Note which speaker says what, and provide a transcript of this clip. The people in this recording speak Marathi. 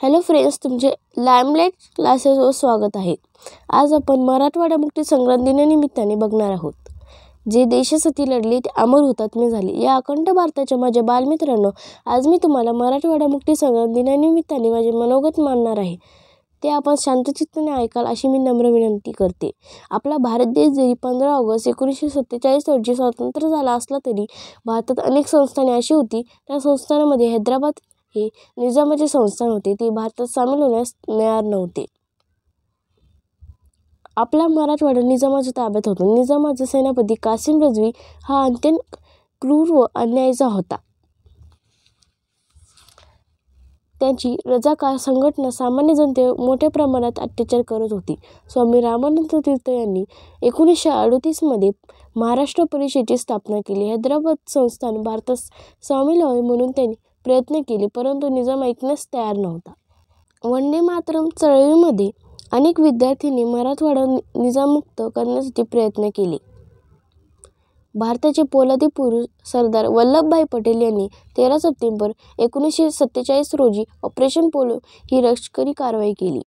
Speaker 1: हॅलो फ्रेंड्स, तुमचे लाईमलाईट क्लासेसवर स्वागत आहे. आज आपण मराठवाडा मुक्ती संग्राम दिनानिमित्ताने बघणार आहोत. जे देशासाठी लढले ते अमर हुतात्मे झाले. या अखंड भारताच्या माझ्या बालमित्रांनो, आज मी तुम्हाला मराठवाडा मुक्ती संग्राम दिनानिमित्ताने माझे मनोगत मांडणार आहे. ते आपण शांतचित्ताने ऐकाल अशी मी नम्र विनंती करते. आपला भारत देश जरी 15 ऑगस्ट 1947 रोजी स्वतंत्र झाला असला तरी भारतात अनेक संस्थाने अशी होती. त्या संस्थानामध्ये हैदराबाद हे निजामाचे संस्थान होते. ते भारतात सामील होण्यास तयार नव्हते. आपला मराठवाडा निजामाच्या ताब्यात होता. निजामाचा सेनापती कासिम रजवी हा अत्यंत क्रूर व अन्यायीचा होता. त्यांची रजाकार संघटना सामान्य जनतेवर मोठ्या प्रमाणात अत्याचार करत होती. स्वामी रामानंद तीर्थ यांनी 1938 मध्ये महाराष्ट्र परिषदेची स्थापना केली. हैदराबाद संस्थान भारतात सामील व्हावे म्हणून त्यांनी प्रयत्न केले, परंतु निजाम ऐकण्यास तयार नव्हता. वंदे मातरम चळवळीमध्ये अनेक विद्यार्थ्यांनी मराठवाडा निजाममुक्त करण्यासाठी प्रयत्न केले. भारताचे पोलादी पुरुष सरदार वल्लभभाई पटेल यांनी 13 सप्टेंबर 1947 रोजी ऑपरेशन पोलो ही लष्करी कारवाई केली.